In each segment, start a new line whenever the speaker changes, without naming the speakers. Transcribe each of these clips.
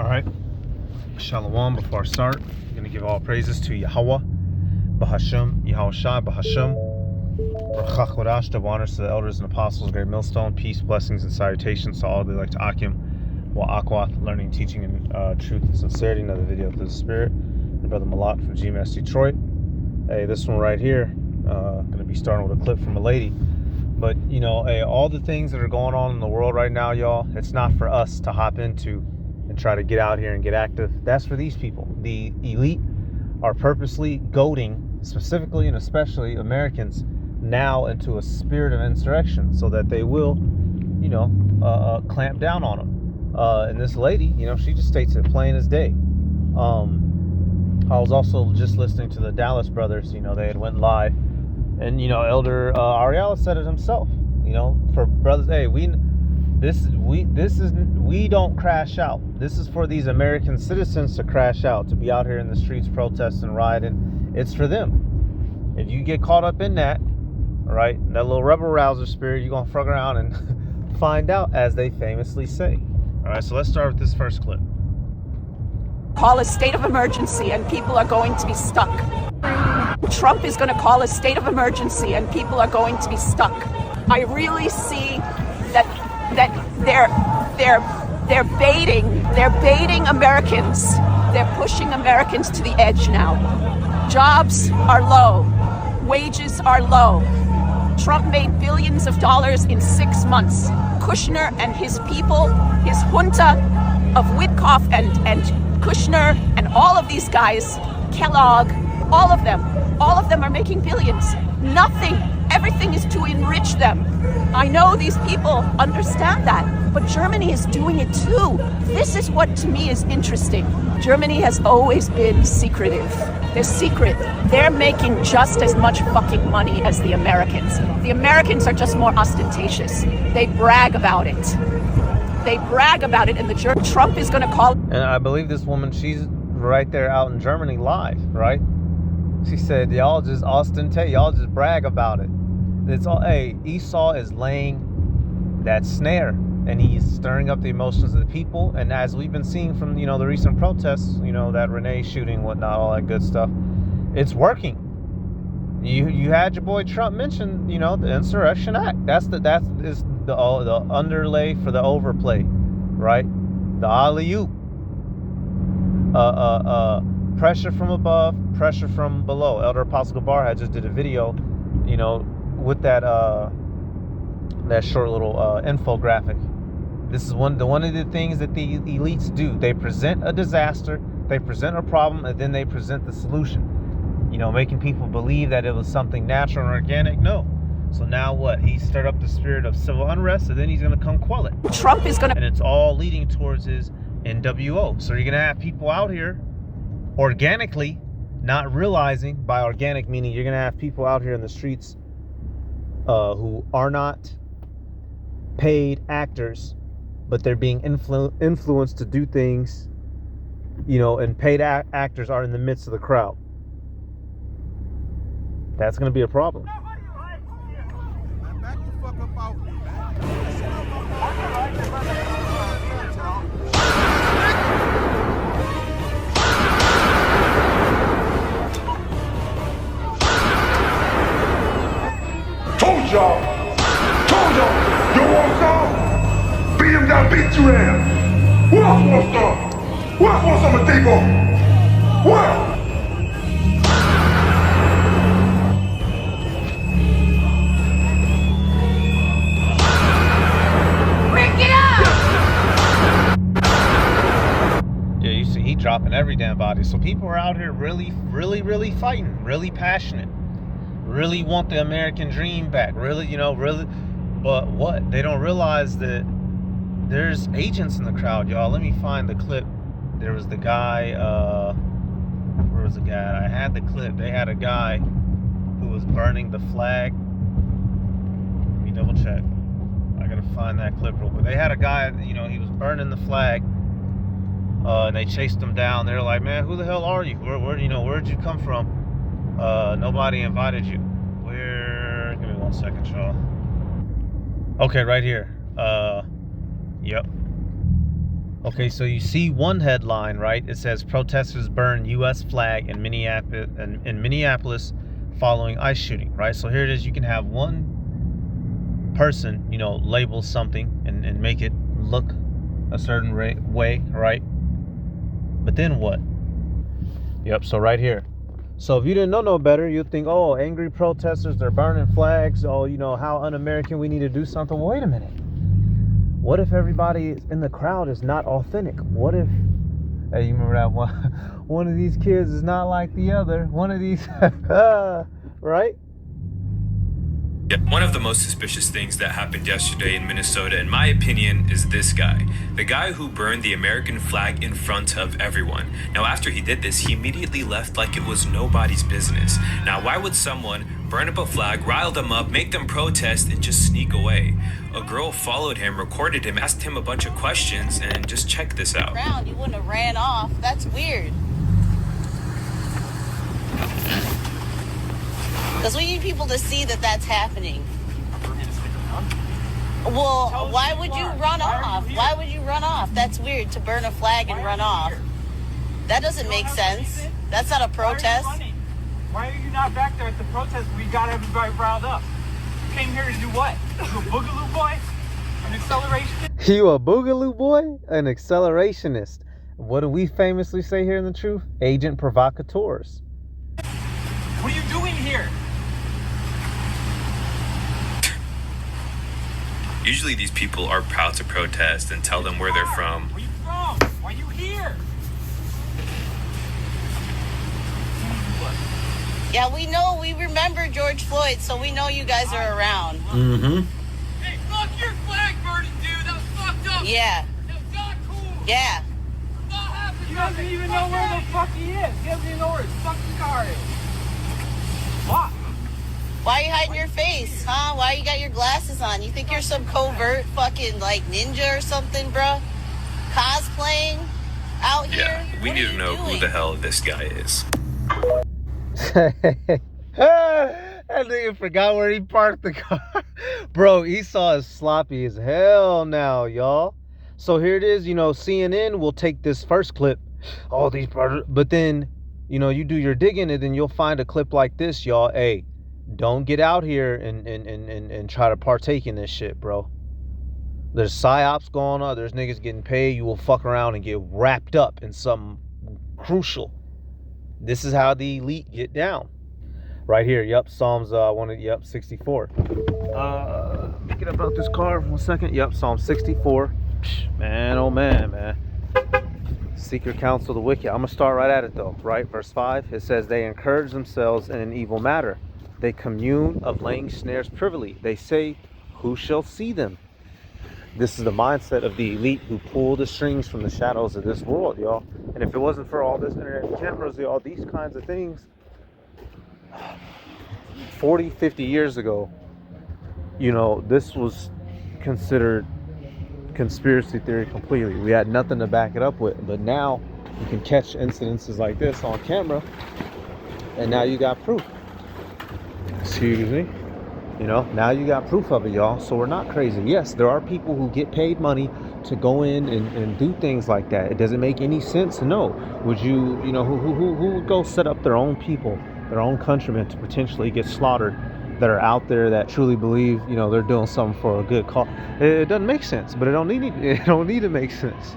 Alright, Shalom. Before I start, I'm going to give all praises to Yahweh, Bahashem, Yahushua, Bahashem, Rachach Kodash, double honors to the elders and apostles, great millstone, peace, blessings, and salutations to all that like to Akim, wa Akwath, learning, teaching, and truth and sincerity. Another video through the Spirit. My brother Malak from GMS Detroit. Hey, this one right here, going to be starting with a clip from a lady. But, you know, hey, all the things that are going on in the world right now, y'all, it's not for us to hop into and try to get out here and get active. That's for these people. The elite are purposely goading, specifically and especially Americans, now into a spirit of insurrection so that they will, you know, clamp down on them. And this lady, you know, she just states it plain as day. I was also just listening to the Dallas brothers. You know, they had went live, and you know, Elder Ariella said it himself. You know, for brothers, hey, we don't crash out. This is for these American citizens to crash out, to be out here in the streets protesting, rioting. It's for them. If you get caught up in that, all right, that little rebel rouser spirit, you're gonna fuck around and find out, as they famously say. All right, so let's start with this first clip.
Call a state of emergency and people are going to be stuck. Trump is going to call a state of emergency and people are going to be stuck. I really see that they're baiting Americans. They're pushing Americans to the edge now. Jobs are low. Wages are low. Trump made billions of dollars in 6 months. Kushner and his people, his junta of Witkoff and Kushner and all of these guys, Kellogg, all of them are making billions. Nothing, everything is to enrich them. I know these people understand that, but Germany is doing it too. This is what to me is interesting. Germany has always been secretive. They're secret. They're making just as much fucking money as the Americans. The Americans are just more ostentatious. They brag about it. And the Trump is going to call.
And I believe this woman, she's right there out in Germany live, right? She said, y'all just ostentate, y'all just brag about it. It's all, hey, Esau is laying that snare and he's stirring up the emotions of the people. And as we've been seeing from, you know, the recent protests, you know, that Renee shooting, whatnot, all that good stuff, it's working. You had your boy Trump mention, you know, the Insurrection Act. That is the underlay for the overplay, right? The alley-oop. Pressure from above, pressure from below. Elder Apostle Gabar had just did a video, you know, with that short little infographic. This is one of the things that the elites do. They present a disaster, they present a problem, and then they present the solution. You know, making people believe that it was something natural and organic. No. So now what? He stirred up the spirit of civil unrest, and then he's going to come quell it.
Trump is going to...
And it's all leading towards his NWO. So you're going to have people out here organically, not realizing, by organic meaning you're going to have people out here in the streets who are not paid actors, but they're being influenced to do things, you know, and paid actors are in the midst of the crowd. That's going to be a problem.
Told y'all, you want some? Beat him down, beat your ass. Who else wants some? Who else wants some of Debo? What?
Dropping every damn body. So people are out here really fighting, really passionate, really want the American dream back, really, you know, really. But what they don't realize that there's agents in the crowd, y'all. Let me find the clip. There was the guy, where was the guy? I had the clip. They had a guy who was burning the flag. Let me double check. I gotta find that clip real quick. They had a guy, you know, he was burning the flag. And they chased him down. They're like, man, who the hell are you? Where'd you come from? Nobody invited you. Give me 1 second, y'all. Okay, right here. Yep. Okay, so you see one headline, right? It says protesters burn U.S. flag in Minneapolis following ICE shooting, right? So here it is. You can have one person, label something and make it look a certain way, right? But then what? Yep, so right here. So if you didn't know no better, you'd think, oh, angry protesters, they're burning flags. Oh, how un-American, we need to do something. Well, wait a minute. What if everybody in the crowd is not authentic? What if, hey, you remember that one? One of these kids is not like the other. One of these, right?
Yeah, one of the most suspicious things that happened yesterday in Minnesota, in my opinion, is this guy. The guy who burned the American flag in front of everyone. Now, after he did this, he immediately left like it was nobody's business. Now, why would someone burn up a flag, rile them up, make them protest, and just sneak away? A girl followed him, recorded him, asked him a bunch of questions, and just check this out.
You wouldn't have ran off. That's weird. Because we need people to see that that's happening. Well, why would you run off? Why would you run off? That's weird, to burn a flag and run off. That doesn't make sense. That's not a protest.
Why are you not back there at the protest? We got everybody riled up. You came here to do what? You a boogaloo boy? An accelerationist?
You a boogaloo boy? An accelerationist. What do we famously say here in the truth? Agent provocateurs.
What are you doing here?
Usually these people are proud to protest and tell them where they're from.
Where are you from? Why are you here?
Yeah, we know. We remember George Floyd, so we know you guys are around.
Mm-hmm.
Hey, fuck your flag burning, dude. That was fucked up.
Yeah.
That was not cool.
Yeah.
Not happening. He doesn't even know where the fuck he is. He doesn't even know where his fucking car is. What?
Why are you hiding your face, huh? Why you got your glasses on? You think you're some covert fucking like ninja or something, bro? Cosplaying out here?
Yeah, we need to know who the hell this guy is.
That nigga forgot where he parked the car. Bro, Esau is sloppy as hell now, y'all. So here it is, CNN will take this first clip. All these brothers, but then, you do your digging and then you'll find a clip like this, y'all. Hey, don't get out here and try to partake in this shit, bro. There's psyops going on. There's niggas getting paid. You will fuck around and get wrapped up in something crucial. This is how the elite get down. Right here, yep, Psalms 64. Thinking about this car for 1 second. Yep, Psalm 64. Man, oh man. Secret counsel of the wicked. I'm gonna start right at it though, right? Verse 5. It says, they encourage themselves in an evil matter. They commune of laying snares privily. They say, who shall see them? This is the mindset of the elite who pull the strings from the shadows of this world, y'all. And if it wasn't for all this internet cameras, y'all, these kinds of things, 40, 50 years ago, this was considered conspiracy theory completely. We had nothing to back it up with. But now you can catch incidences like this on camera, and now you got proof. Excuse me. Now you got proof of it, y'all. So we're not crazy. Yes, there are people who get paid money to go in and do things like that. It doesn't make any sense. No. Would you, who would go set up their own people, their own countrymen to potentially get slaughtered, that are out there that truly believe, they're doing something for a good cause? It doesn't make sense, but it don't need to make sense.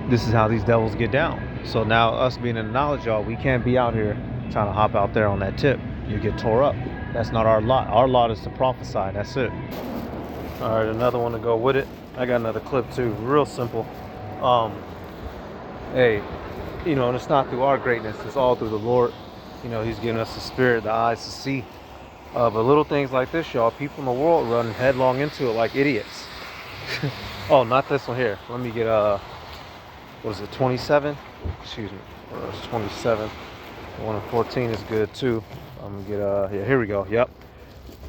This is how these devils get down. So now us being in the knowledge, y'all, we can't be out here trying to hop out there on that tip. You get tore up. That's not our lot. Our lot is to prophesy. That's it. All right, another one to go with it. I got another clip too. Real simple. Hey, and it's not through our greatness. It's all through the Lord. He's giving us the spirit, the eyes to see. But little things like this, y'all, people in the world run headlong into it like idiots. Oh, not this one here. Let me get, what is it, 27? Excuse me. Verse 27. 1 and 14 is good too. I'm gonna get, here we go. Yep.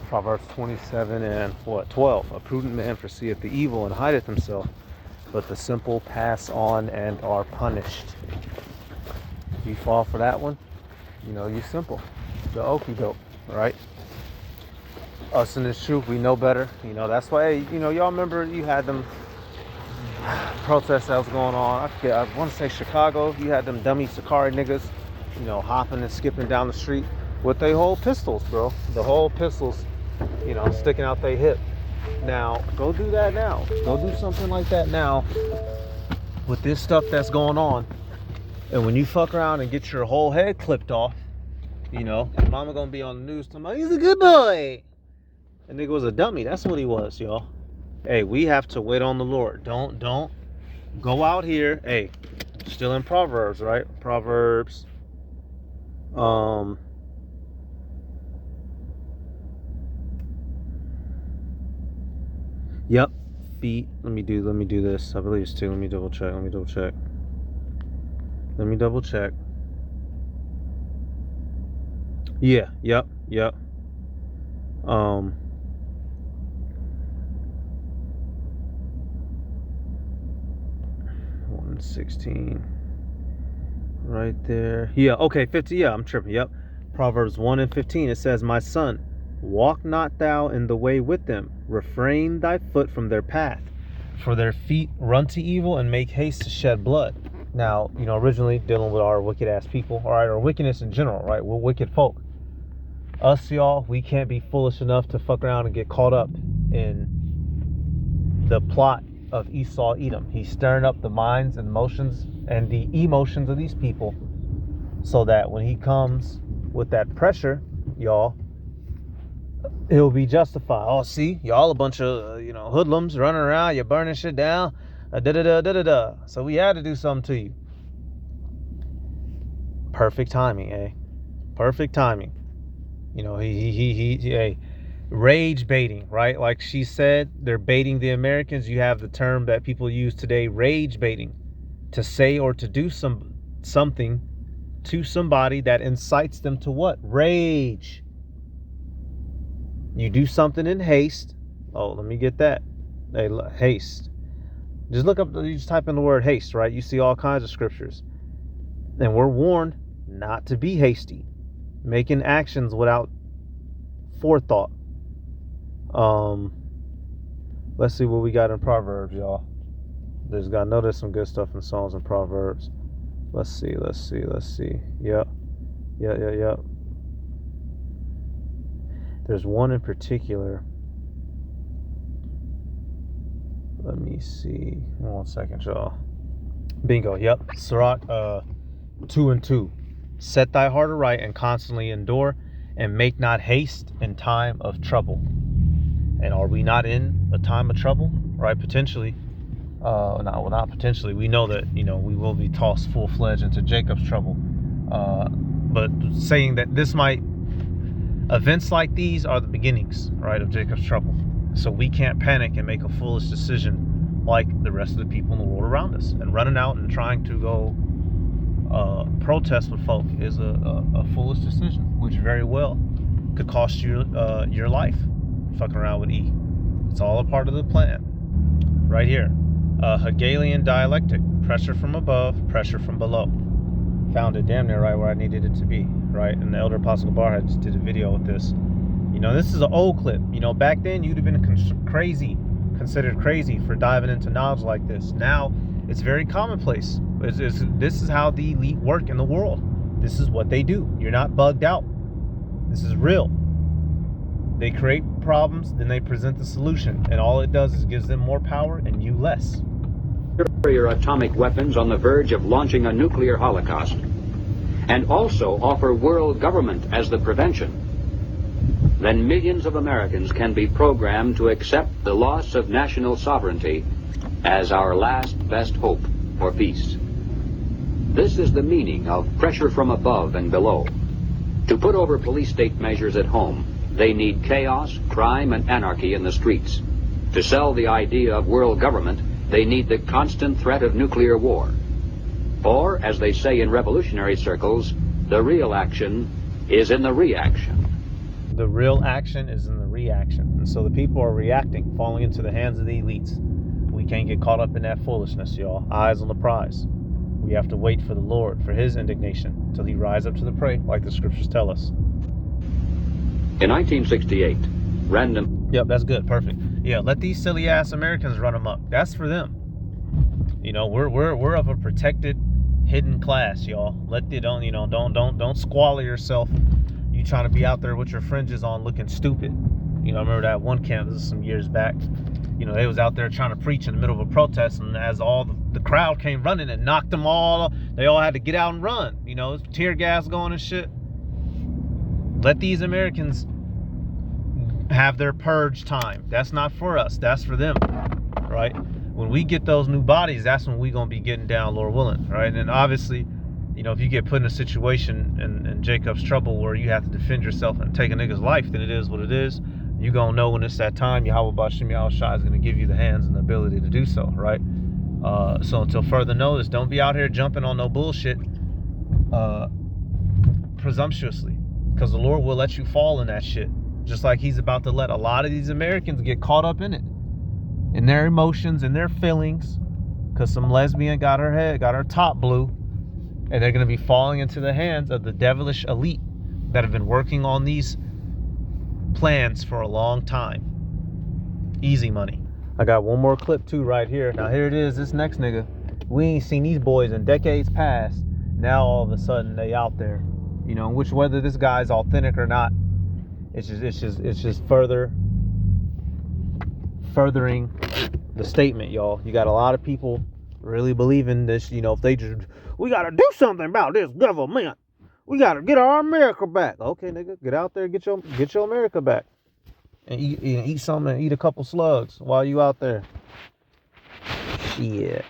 Proverbs 27 and 12. A prudent man foreseeth the evil and hideth himself, but the simple pass on and are punished. You fall for that one, you simple. The okie doke, right? Us in this truth, we know better. That's why, y'all remember you had them protest that was going on. I forget, I want to say Chicago. You had them dummy Sakari niggas, you know, hopping and skipping down the street with their whole pistols, bro. The whole pistols, you know, sticking out their hip. Now, go do that now. Go do something like that now with this stuff that's going on. And when you fuck around and get your whole head clipped off, you know, mama gonna be on the news talking about, he's a good boy. And nigga was a dummy. That's what he was, y'all. Hey, we have to wait on the Lord. Don't go out here. Hey, still in Proverbs, right? Proverbs. Yep. Feet. Let me do this. I believe it's 2. Let me double check. Yeah. Yep. 1:16. Right there. Yeah, okay, 50. Yeah, I'm tripping. Yep. Proverbs 1:15. It says, my son, walk not thou in the way with them. Refrain thy foot from their path. For their feet run to evil and make haste to shed blood. Now, you know, originally dealing with our wicked ass people, all right, or wickedness in general, right? We're wicked folk. Us, y'all, we can't be foolish enough to fuck around and get caught up in the plot of Esau Edom. He's stirring up the minds and emotions and the emotions of these people so that when he comes with that pressure, y'all, it'll be justified. Oh, see, y'all a bunch of, you know, hoodlums running around, you're burning shit down, So we had to do something to you. Perfect timing, eh? Perfect timing. You know, he rage baiting, right? Like she said, they're baiting the Americans. You have the term that people use today, rage baiting, to say or to do something to somebody that incites them to what? Rage. You do something in haste. Oh, let me get that. Hey, haste. Just look up, you just type in the word haste, right? You see all kinds of scriptures. And we're warned not to be hasty, making actions without forethought. Let's see what we got in Proverbs, y'all. There's some good stuff in Psalms and Proverbs. Let's see. Yep. There's one in particular. Let me see. 1 second, y'all. Bingo. Yep. Sirach 2:2. Set thy heart aright and constantly endure, and make not haste in time of trouble. And are we not in a time of trouble? Right? Potentially. Not potentially. We know that, you know, we will be tossed full-fledged into Jacob's trouble. But saying that events like these are the beginnings, right, of Jacob's trouble. So we can't panic and make a foolish decision like the rest of the people in the world around us. And running out and trying to go protest with folk is a foolish decision, which very well could cost you your life. Fucking around with E. It's all a part of the plan. Right here. Hegelian dialectic. Pressure from above, pressure from below. Found it damn near right where I needed it to be, right? And the Elder Apostle Gabar had just did a video with this. You know, this is an old clip. You know, back then you'd have been considered crazy for diving into knowledge like this. Now it's very commonplace. This is how the elite work in the world. This is what they do. You're not bugged out. This is real. They create problems, then they present the solution, and all it does is gives them more power and you less.
Superior atomic weapons on the verge of launching a nuclear holocaust, and also offer world government as the prevention, then millions of Americans can be programmed to accept the loss of national sovereignty as our last best hope for peace. This is the meaning of pressure from above and below. To put over police state measures at home, they need chaos, crime, and anarchy in the streets. To sell the idea of world government, they need the constant threat of nuclear war. Or, as they say in revolutionary circles, the real action is in the reaction.
The real action is in the reaction. And so the people are reacting, falling into the hands of the elites. We can't get caught up in that foolishness, y'all. Eyes on the prize. We have to wait for the Lord, for his indignation, till he rise up to the prey, like the scriptures tell us.
In 1968, random...
Yep, that's good. Perfect. Yeah, let these silly ass Americans run amok. That's for them. You know, we're of a protected, hidden class, y'all. Don't squalor yourself. You trying to be out there with your fringes on, looking stupid. You know, I remember that one camp. This is some years back. You know, they was out there trying to preach in the middle of a protest, and as all the crowd came running and knocked them all, they all had to get out and run. You know, tear gas going and shit. Let these Americans have their purge time. That's not for us. That's for them, right? When we get those new bodies, that's when we gonna be getting down, Lord willing, right? And then you know, if you get put in a situation in Jacob's trouble where you have to defend yourself and take a nigga's life, then it is what it is. You gonna know when it's that time. Yahweh Bashim Yahweh Shai is gonna give you the hands and the ability to do so, right? So until further notice, don't be out here jumping on no bullshit presumptuously, because the Lord will let you fall in that shit, just like he's about to let a lot of these Americans get caught up in it, in their emotions and their feelings, because some lesbian got her top blue, and they're going to be falling into the hands of the devilish elite that have been working on these plans for a long time. Easy money. I got one more clip too right here. Now here it is, this next nigga. We ain't seen these boys in decades past. Now all of a sudden they out there. You know, which whether this guy's authentic or not, it's just furthering the statement, y'all. You got a lot of people really believing this. You know, if they just, we gotta do something about this government. We gotta get our America back. Okay, nigga, get out there, get your America back, and eat something, and eat a couple slugs while you out there. Shit.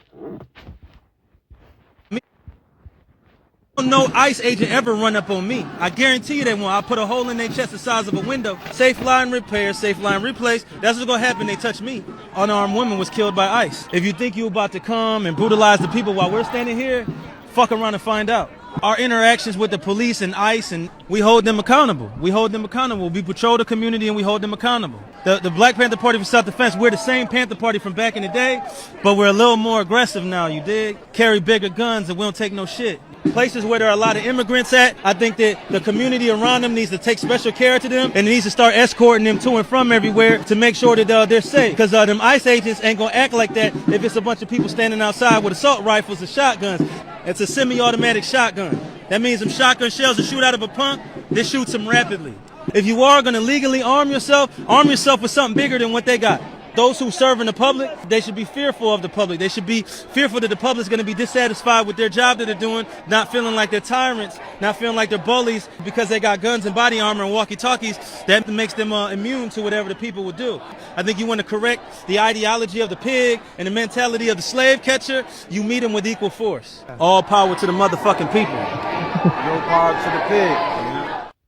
No ICE agent ever run up on me. I guarantee you they won't. I'll put a hole in their chest the size of a window. Safe line repair, safe line replace. That's what's gonna happen. They touch me. Unarmed woman was killed by ICE. If you think you're about to come and brutalize the people while we're standing here, fuck around and find out. Our interactions with the police and ICE, and we hold them accountable. We hold them accountable. We patrol the community and we hold them accountable. The Black Panther Party for Self-Defense, we're the same Panther Party from back in the day, but we're a little more aggressive now, you dig? Carry bigger guns and we don't take no shit. Places where there are a lot of immigrants at, I think that the community around them needs to take special care to them, and it needs to start escorting them to and from everywhere to make sure that they're safe. Because them ICE agents ain't gonna act like that if it's a bunch of people standing outside with assault rifles and shotguns. It's a semi-automatic shotgun. That means them shotgun shells that shoot out of a pump, they shoot them rapidly. If you are gonna legally arm yourself with something bigger than what they got. Those who serve in the public, they should be fearful of the public. They should be fearful that the public's going to be dissatisfied with their job that they're doing, not feeling like they're tyrants, not feeling like they're bullies because they got guns and body armor and walkie-talkies. That makes them immune to whatever the people would do. I think you want to correct the ideology of the pig and the mentality of the slave catcher. You meet them with equal force. All power to the motherfucking people.
No power to the pig.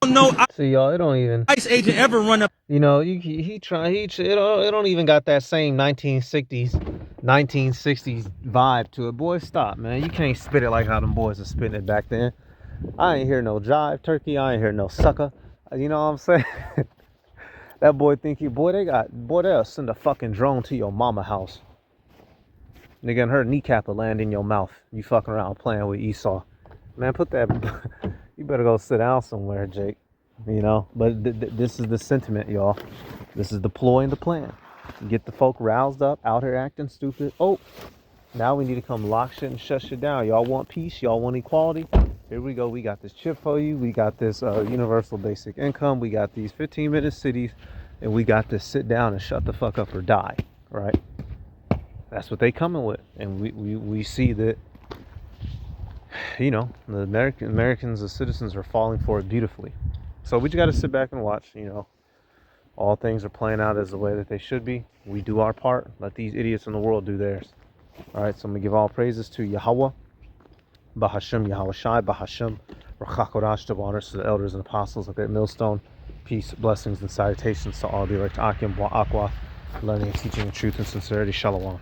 No,
see, y'all, it don't even
ICE agent ever run up.
You know, it don't even got that same 1960s vibe to it. Boy, stop, man. You can't spit it like how them boys are spitting it back then. I ain't hear no jive turkey. I ain't hear no sucker. You know what I'm saying? That boy think they'll send a fucking drone to your mama house. Nigga, and her kneecap will land in your mouth. You fucking around playing with Esau. Man, put that... You better go sit down somewhere, Jake. You know, but this is the sentiment, y'all. This is the ploy and the plan. Get the folk roused up, out here acting stupid. Oh, now we need to come lock shit and shut shit down. Y'all want peace? Y'all want equality? Here we go. We got this chip for you. We got this universal basic income. We got these 15-minute cities. And we got this sit down and shut the fuck up or die, right? That's what they coming with. And we see that, you know, the Americans, the citizens are falling for it beautifully. So we just got to sit back and watch. You know, all things are playing out as the way that they should be. We do our part. Let these idiots in the world do theirs. All right, so I'm going to give all praises to Yahweh, Bahashem, Yahweh Shai, Bahashem, Rachakodash, to honors to the elders and apostles of Great Millstone. Peace, blessings, and salutations to all the elect Akim, Aqua, learning, teaching, truth, and sincerity. Shalom.